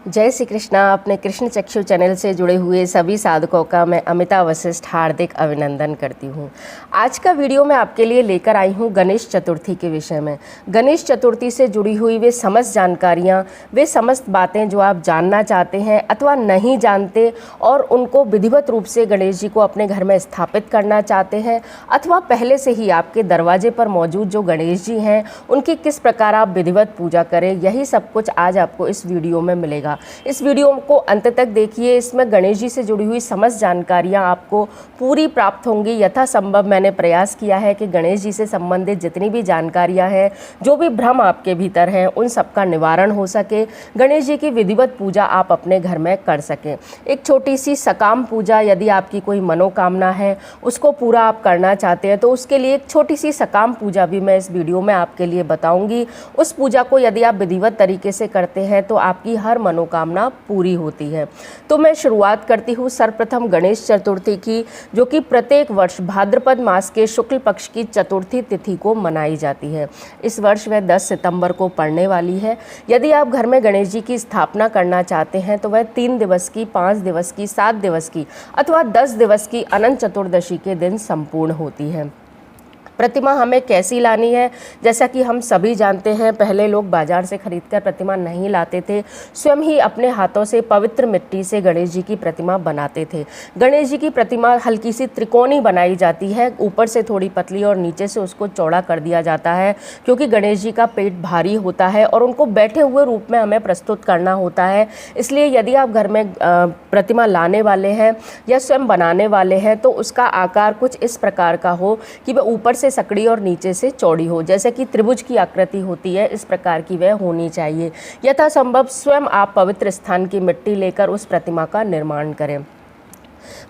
जय श्री कृष्णा। अपने कृष्ण चक्षु चैनल से जुड़े हुए सभी साधकों का मैं अमिता वशिष्ठ हार्दिक अभिनंदन करती हूँ। आज का वीडियो मैं आपके लिए लेकर आई हूँ गणेश चतुर्थी के विषय में। गणेश चतुर्थी से जुड़ी हुई वे समस्त जानकारियाँ, वे समस्त बातें जो आप जानना चाहते हैं अथवा नहीं जानते और उनको विधिवत रूप से गणेश जी को अपने घर में स्थापित करना चाहते हैं, अथवा पहले से ही आपके दरवाजे पर मौजूद जो गणेश जी हैं उनकी किस प्रकार आप विधिवत पूजा करें, यही सब कुछ आज आपको इस वीडियो में मिलेगा। इस वीडियो को अंत तक देखिए। इसमें गणेश जी से जुड़ी हुई समस्त जानकारियां आपको पूरी प्राप्त होंगी। यथासंभव मैंने प्रयास किया है कि गणेश जी से संबंधित जितनी भी जानकारियां हैं, जो भी भ्रम आपके भीतर हैं, उन सब का निवारण हो सके, गणेश जी की विधिवत पूजा आप अपने घर में कर सकें। एक छोटी सी सकाम पूजा, यदि आपकी कोई मनोकामना है उसको पूरा आप करना चाहते हैं तो उसके लिए एक छोटी सी सकाम पूजा भी मैं इस वीडियो में आपके लिए बताऊंगी। उस पूजा को यदि आप विधिवत तरीके से करते हैं तो आपकी हर मनोकामना पूरी होती है। तो मैं शुरुआत करती हूँ सर्वप्रथम गणेश चतुर्थी की, जो कि प्रत्येक वर्ष भाद्रपद मास के शुक्ल पक्ष की चतुर्थी तिथि को मनाई जाती है। इस वर्ष वह 10 सितंबर को पड़ने वाली है। यदि आप घर में गणेश जी की स्थापना करना चाहते हैं तो वह 3 दिवस की, 5 दिवस की, 7 दिवस की अथवा 10 दिवस की अनंत चतुर्दशी के दिन संपूर्ण होती है। प्रतिमा हमें कैसी लानी है, जैसा कि हम सभी जानते हैं, पहले लोग बाजार से खरीदकर प्रतिमा नहीं लाते थे, स्वयं ही अपने हाथों से पवित्र मिट्टी से गणेश जी की प्रतिमा बनाते थे। गणेश जी की प्रतिमा हल्की सी त्रिकोणी बनाई जाती है, ऊपर से थोड़ी पतली और नीचे से उसको चौड़ा कर दिया जाता है, क्योंकि गणेश जी का पेट भारी होता है और उनको बैठे हुए रूप में हमें प्रस्तुत करना होता है। इसलिए यदि आप घर में प्रतिमा लाने वाले हैं या स्वयं बनाने वाले हैं तो उसका आकार कुछ इस प्रकार का हो कि वह ऊपर से सकड़ी और नीचे से चौड़ी हो, जैसे कि त्रिभुज की आकृति होती है, इस प्रकार की वह होनी चाहिए। यथासंभव स्वयं आप पवित्र स्थान की मिट्टी लेकर उस प्रतिमा का निर्माण करें।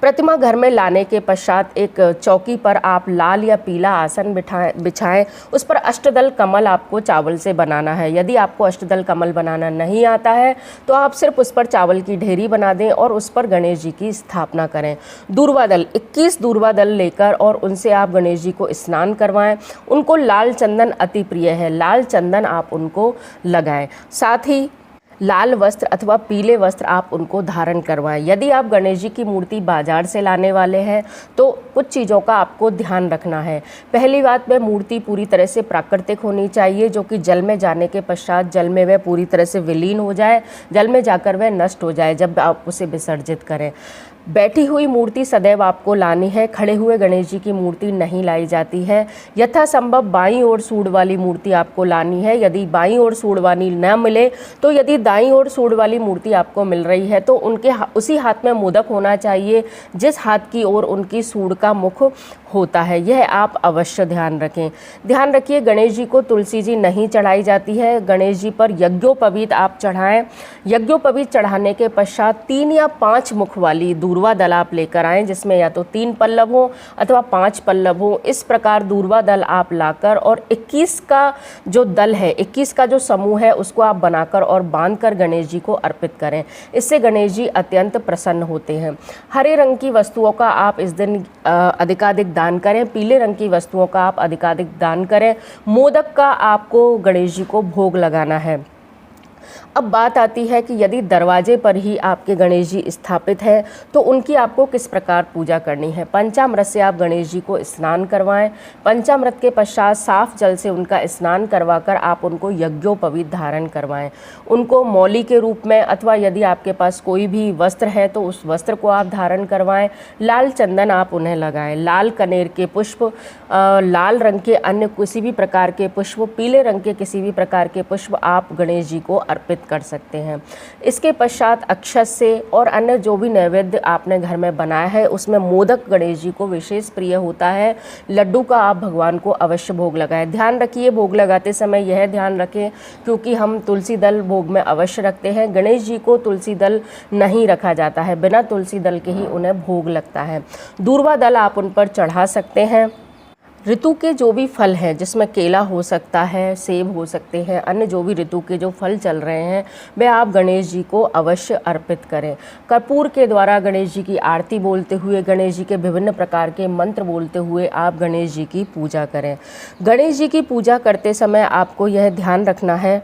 प्रतिमा घर में लाने के पश्चात एक चौकी पर आप लाल या पीला आसन बिछाएं। उस पर अष्टदल कमल आपको चावल से बनाना है। यदि आपको अष्टदल कमल बनाना नहीं आता है तो आप सिर्फ उस पर चावल की ढेरी बना दें और उस पर गणेश जी की स्थापना करें। दूर्वा दल 21 दूर्वा दल लेकर और उनसे आप गणेश जी को स्नान करवाएं। उनको लाल चंदन अति प्रिय है, लाल चंदन आप उनको लगाएं। साथ ही लाल वस्त्र अथवा पीले वस्त्र आप उनको धारण करवाएं। यदि आप गणेश जी की मूर्ति बाजार से लाने वाले हैं तो कुछ चीज़ों का आपको ध्यान रखना है। पहली बात, वह मूर्ति पूरी तरह से प्राकृतिक होनी चाहिए, जो कि जल में जाने के पश्चात जल में वह पूरी तरह से विलीन हो जाए, जल में जाकर वह नष्ट हो जाए जब आप उसे विसर्जित करें। बैठी हुई मूर्ति सदैव आपको लानी है, खड़े हुए गणेश जी की मूर्ति नहीं लाई जाती है। यथासंभव बाईं ओर सूंड वाली मूर्ति आपको लानी है। यदि बाईं ओर सूंड वाली न मिले तो यदि दाईं ओर सूंड वाली मूर्ति आपको मिल रही है तो उनके उसी हाथ में मोदक होना चाहिए जिस हाथ की ओर उनकी सूंड का मुख होता है। यह आप अवश्य ध्यान रखें। ध्यान रखिए, गणेश जी को तुलसी जी नहीं चढ़ाई जाती है। गणेश जी पर यज्ञोपवीत आप चढ़ाएं। यज्ञोपवीत चढ़ाने के पश्चात 3 या 5 मुख वाली दूर्वा दल आप लेकर आएं, जिसमें या तो 3 पल्लव हो अथवा 5 पल्लव हो। इस प्रकार दूर्वा दल आप लाकर और 21 का जो दल है, 21 का जो समूह है, उसको आप बनाकर और बांधकर गणेश जी को अर्पित करें। इससे गणेश जी अत्यंत प्रसन्न होते हैं। हरे रंग की वस्तुओं का आप इस दिन अधिकाधिक दान करें, पीले रंग की वस्तुओं का आप अधिकाधिक दान करें। मोदक का आपको गणेश जी को भोग लगाना है। अब बात आती है कि यदि दरवाजे पर ही आपके गणेश जी स्थापित हैं तो उनकी आपको किस प्रकार पूजा करनी है। पंचामृत से आप गणेश जी को स्नान करवाएं। पंचामृत के पश्चात साफ जल से उनका स्नान करवाकर आप उनको यज्ञोपवीत धारण करवाएं। उनको मौली के रूप में अथवा यदि आपके पास कोई भी वस्त्र है तो उस वस्त्र को आप धारण करवाएं। लाल चंदन आप उन्हें लगाएं। लाल कनेर के पुष्प, लाल रंग के अन्य किसी भी प्रकार के पुष्प, पीले रंग के किसी भी प्रकार के पुष्प आप गणेश जी को अर्पित कर सकते हैं। इसके पश्चात अक्षत से और अन्य जो भी नैवेद्य आपने घर में बनाया है उसमें मोदक गणेश जी को विशेष प्रिय होता है। लड्डू का आप भगवान को अवश्य भोग लगाएं। ध्यान रखिए, भोग लगाते समय यह ध्यान रखें, क्योंकि हम तुलसी दल भोग में अवश्य रखते हैं। गणेश जी को तुलसी दल नहीं रखा जाता है, बिना तुलसी दल के ही उन्हें भोग लगता है। दूर्वा दल आप उन पर चढ़ा सकते हैं। ऋतु के जो भी फल हैं, जिसमें केला हो सकता है, सेब हो सकते हैं, अन्य जो भी ऋतु के जो फल चल रहे हैं वे आप गणेश जी को अवश्य अर्पित करें। कर्पूर के द्वारा गणेश जी की आरती बोलते हुए, गणेश जी के विभिन्न प्रकार के मंत्र बोलते हुए आप गणेश जी की पूजा करें। गणेश जी की पूजा करते समय आपको यह ध्यान रखना है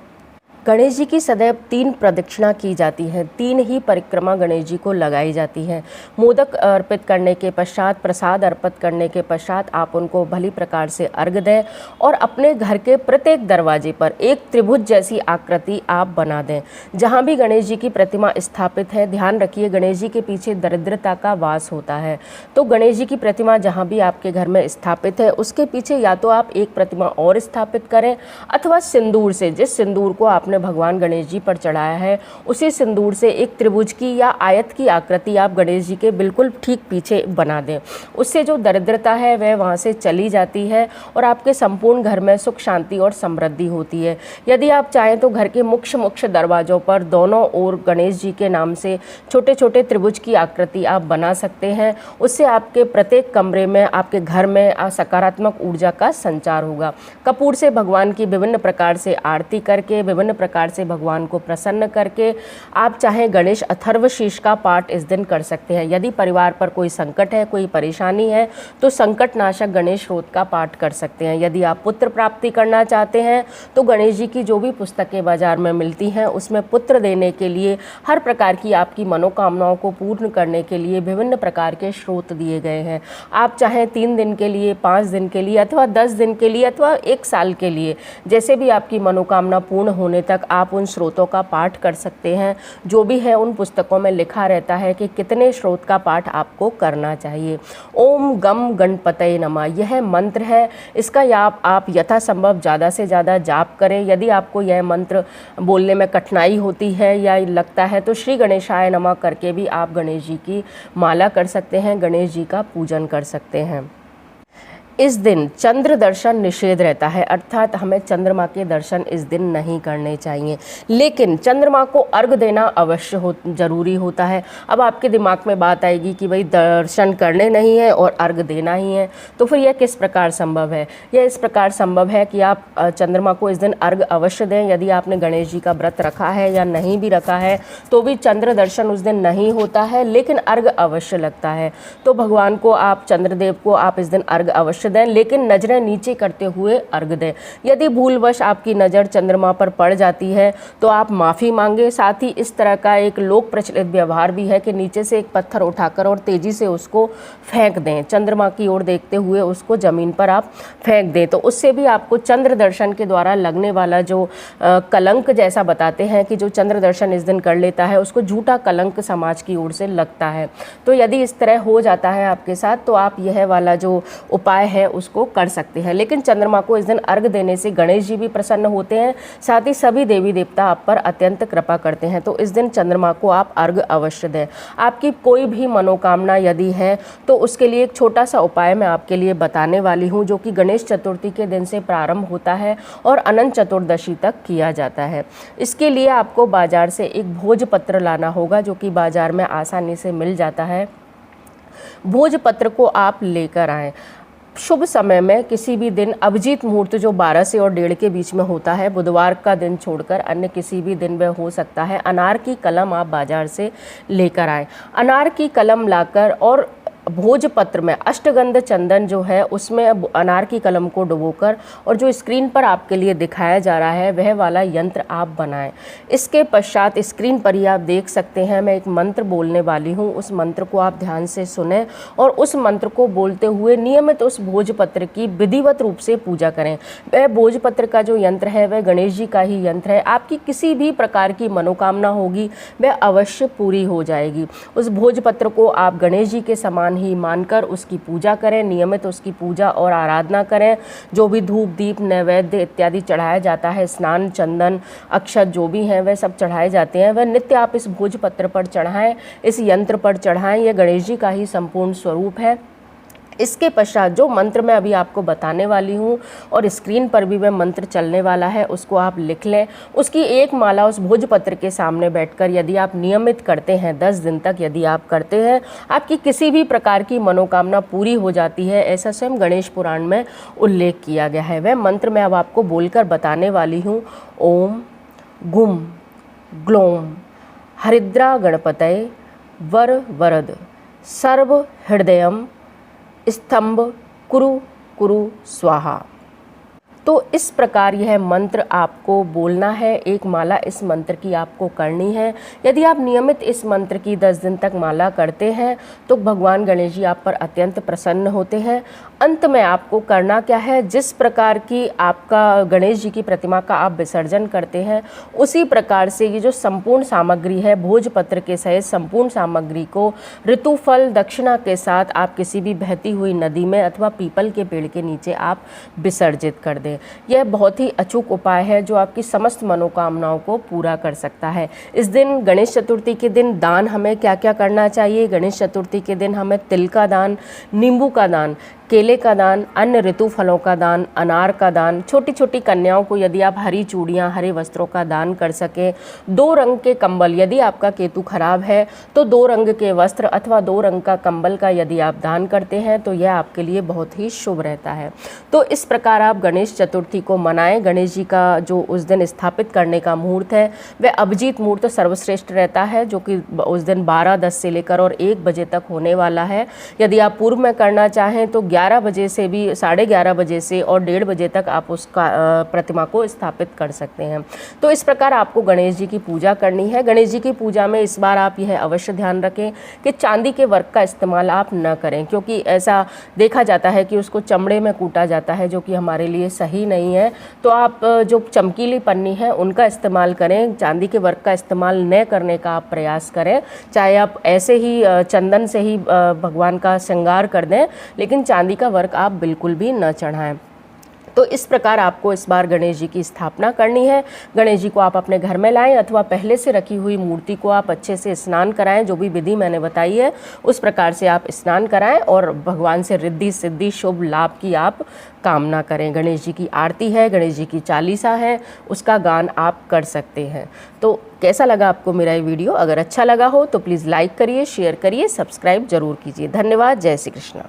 गणेश जी की सदैव 3 प्रदक्षिणा की जाती है, 3 ही परिक्रमा गणेश जी को लगाई जाती है। मोदक अर्पित करने के पश्चात, प्रसाद अर्पित करने के पश्चात आप उनको भली प्रकार से अर्घ्य दें और अपने घर के प्रत्येक दरवाजे पर एक त्रिभुज जैसी आकृति आप बना दें। जहाँ भी गणेश जी की प्रतिमा स्थापित है, ध्यान रखिए गणेश जी के पीछे दरिद्रता का वास होता है, तो गणेश जी की प्रतिमा जहाँ भी आपके घर में स्थापित है उसके पीछे या तो आप एक प्रतिमा और स्थापित करें अथवा सिंदूर से, जिस सिंदूर को आपने भगवान गणेश जी पर चढ़ाया है उसी सिंदूर से एक त्रिभुज की या आयत की आकृति आप गणेश जी के बिल्कुल ठीक पीछे बना दें। उससे जो दरिद्रता है वह वहाँ से चली जाती है और आपके संपूर्ण घर में सुख शांति और समृद्धि होती है। यदि आप चाहें तो घर के मुख्य दरवाज़ों पर दोनों ओर गणेश जी के नाम से छोटे छोटे त्रिभुज की आकृति आप बना सकते हैं। उससे आपके प्रत्येक कमरे में, आपके घर में सकारात्मक ऊर्जा का संचार होगा। कपूर से भगवान की विभिन्न प्रकार से आरती करके, विभिन्न प्रकार से भगवान को प्रसन्न करके आप चाहें गणेश अथर्वशीर्ष का पाठ इस दिन कर सकते हैं। यदि परिवार पर कोई संकट है, कोई परेशानी है तो संकट नाशक गणेश स्तोत्र का पाठ कर सकते हैं। यदि आप पुत्र प्राप्ति करना चाहते हैं तो गणेश जी की जो भी पुस्तकें बाजार में मिलती हैं उसमें पुत्र देने के लिए, हर प्रकार की आपकी मनोकामनाओं को पूर्ण करने के लिए विभिन्न प्रकार के स्रोत दिए गए हैं। आप चाहें 3 दिन के लिए, 5 दिन के लिए अथवा 10 दिन के लिए अथवा 1 साल के लिए, जैसे भी आपकी मनोकामना पूर्ण होने तक आप उन स्रोतों का पाठ कर सकते हैं। जो भी है उन पुस्तकों में लिखा रहता है कि कितने स्रोत का पाठ आपको करना चाहिए। ओम गम गणपतये नमः यह मंत्र है, इसका आप यथासंभव ज़्यादा से ज़्यादा जाप करें। यदि आपको यह मंत्र बोलने में कठिनाई होती है या लगता है तो श्री गणेशाय नमः करके भी आप गणेश जी की माला कर सकते हैं, गणेश जी का पूजन कर सकते हैं। इस दिन चंद्र दर्शन निषेध रहता है, अर्थात हमें चंद्रमा के दर्शन इस दिन नहीं करने चाहिए, लेकिन चंद्रमा को अर्घ देना अवश्य जरूरी होता है। अब आपके दिमाग में बात आएगी कि भाई दर्शन करने नहीं है और अर्घ देना ही है, तो फिर यह किस प्रकार संभव है? यह इस प्रकार संभव है कि आप चंद्रमा को इस दिन अर्घ अवश्य दें। यदि आपने गणेश जी का व्रत रखा है या नहीं भी रखा है तो भी चंद्र दर्शन उस दिन नहीं होता है, लेकिन अर्घ अवश्य लगता है। तो भगवान को आप, चंद्रदेव को आप इस दिन अर्घ अवश्य दें, लेकिन नजरें नीचे करते हुए अर्घ दें। यदि भूलवश आपकी नज़र चंद्रमा पर पड़ जाती है तो आप माफ़ी मांगे। साथ ही इस तरह का एक लोक प्रचलित व्यवहार भी है कि नीचे से एक पत्थर उठाकर और तेज़ी से उसको फेंक दें, चंद्रमा की ओर देखते हुए उसको ज़मीन पर आप फेंक दें, तो उससे भी आपको चंद्र दर्शन के द्वारा लगने वाला जो कलंक, जैसा बताते हैं कि जो चंद्र दर्शन इस दिन कर लेता है उसको झूठा कलंक समाज की ओर से लगता है। तो यदि इस तरह हो जाता है आपके साथ तो आप यह वाला जो उपाय है उसको कर सकते हैं। लेकिन चंद्रमा को इस दिन अर्घ देने से गणेश जी भी प्रसन्न होते हैं, साथ ही सभी देवी देवता आप पर अत्यंत कृपा करते हैं। तो इस दिन चंद्रमा को आप अर्घ अवश्य दें। आपकी कोई भी मनोकामना यदि है तो उसके लिए एक छोटा सा उपाय मैं आपके लिए बताने वाली हूँ, जो कि गणेश चतुर्थी के दिन से प्रारंभ होता है और अनंत चतुर्दशी तक किया जाता है। इसके लिए आपको बाजार से एक भोजपत्र लाना होगा, जो कि बाजार में आसानी से मिल जाता है। भोजपत्र को आप लेकर आएँ। शुभ समय में किसी भी दिन, अभिजीत मुहूर्त जो 12 से और 1:30 के बीच में होता है, बुधवार का दिन छोड़कर अन्य किसी भी दिन में हो सकता है। अनार की कलम आप बाजार से लेकर आएँ। अनार की कलम लाकर और भोजपत्र में अष्टगंध चंदन जो है उसमें अनार की कलम को डुबोकर और जो स्क्रीन पर आपके लिए दिखाया जा रहा है वह वाला यंत्र आप बनाएं। इसके पश्चात स्क्रीन पर ही आप देख सकते हैं, मैं एक मंत्र बोलने वाली हूं, उस मंत्र को आप ध्यान से सुनें और उस मंत्र को बोलते हुए नियमित उस भोजपत्र की विधिवत रूप से पूजा करें। वह भोजपत्र का जो यंत्र है वह गणेश जी का ही यंत्र है। आपकी किसी भी प्रकार की मनोकामना होगी वह अवश्य पूरी हो जाएगी। उस भोजपत्र को आप गणेश जी के समान ही मानकर उसकी पूजा करें, नियमित उसकी पूजा और आराधना करें। जो भी धूप दीप नैवेद्य इत्यादि चढ़ाया जाता है, स्नान चंदन अक्षत जो भी हैं वह सब चढ़ाए जाते हैं, वह नित्य आप इस भोजपत्र पर चढ़ाएं, इस यंत्र पर चढ़ाएं। यह गणेश जी का ही संपूर्ण स्वरूप है। इसके पश्चात जो मंत्र मैं अभी आपको बताने वाली हूँ और स्क्रीन पर भी वह मंत्र चलने वाला है, उसको आप लिख लें। उसकी एक माला उस भोजपत्र के सामने बैठकर यदि आप नियमित करते हैं, 10 दिन तक यदि आप करते हैं, आपकी किसी भी प्रकार की मनोकामना पूरी हो जाती है, ऐसा स्वयं गणेश पुराण में उल्लेख किया गया है। वह मंत्र मैं अब आपको बोलकर बताने वाली हूँ। ओम गुम ग्लोम हरिद्रा गणपतये वर वरद सर्व हृदयम स्तंभ कुरु कुरु स्वाहा। तो इस प्रकार यह मंत्र आपको बोलना है। एक माला इस मंत्र की आपको करनी है। यदि आप नियमित इस मंत्र की 10 दिन तक माला करते हैं तो भगवान गणेश जी आप पर अत्यंत प्रसन्न होते हैं। अंत में आपको करना क्या है, जिस प्रकार की आपका गणेश जी की प्रतिमा का आप विसर्जन करते हैं उसी प्रकार से ये जो संपूर्ण सामग्री है, भोजपत्र के सहित संपूर्ण सामग्री को ऋतुफल दक्षिणा के साथ आप किसी भी बहती हुई नदी में अथवा पीपल के पेड़ के नीचे आप विसर्जित कर दें। यह बहुत ही अचूक उपाय है जो आपकी समस्त मनोकामनाओं को पूरा कर सकता है। इस दिन गणेश चतुर्थी के दिन दान हमें क्या क्या करना चाहिए। गणेश चतुर्थी के दिन हमें तिल का दान, नींबू का दान, केले का दान, अन्य ऋतु फलों का दान, अनार का दान, छोटी छोटी कन्याओं को यदि आप हरी चूड़ियाँ, हरे वस्त्रों का दान कर सकें, 2 रंग के कंबल, यदि आपका केतु खराब है तो 2 रंग के वस्त्र अथवा 2 रंग का कंबल का यदि आप दान करते हैं तो यह आपके लिए बहुत ही शुभ रहता है। तो इस प्रकार आप गणेश चतुर्थी को मनाएं। गणेश जी का जो उस दिन स्थापित करने का मुहूर्त है वह अभिजीत मुहूर्त सर्वश्रेष्ठ रहता है, जो कि उस दिन 12:10 से लेकर और 1 बजे तक होने वाला है। यदि आप पूर्व में करना चाहें तो 11 बजे से भी 11:30 बजे से और 1:30 बजे तक आप उसका प्रतिमा को स्थापित कर सकते हैं। तो इस प्रकार आपको गणेश जी की पूजा करनी है। गणेश जी की पूजा में इस बार आप यह अवश्य ध्यान रखें कि चांदी के वर्क का इस्तेमाल आप न करें, क्योंकि ऐसा देखा जाता है कि उसको चमड़े में कूटा जाता है जो कि हमारे लिए सही नहीं है। तो आप जो चमकीली पन्नी है उनका इस्तेमाल करें। चांदी के वर्क का इस्तेमाल न करने का आप प्रयास करें। चाहे आप ऐसे ही चंदन से ही भगवान का श्रृंगार कर दें, लेकिन चांदी का वर्क आप बिल्कुल भी न चढ़ाएं। तो इस प्रकार आपको इस बार गणेश जी की स्थापना करनी है। गणेश जी को आप अपने घर में लाएं अथवा पहले से रखी हुई मूर्ति को आप अच्छे से स्नान कराएं। जो भी विधि मैंने बताई है उस प्रकार से आप स्नान कराएं और भगवान से रिद्धि सिद्धि शुभ लाभ की आप कामना करें। गणेश जी की आरती है, गणेश जी की चालीसा है, उसका गान आप कर सकते हैं। तो कैसा लगा आपको मेरा ये वीडियो? अगर अच्छा लगा हो तो प्लीज़ लाइक करिए, शेयर करिए, सब्सक्राइब जरूर कीजिए। धन्यवाद। जय श्री कृष्ण।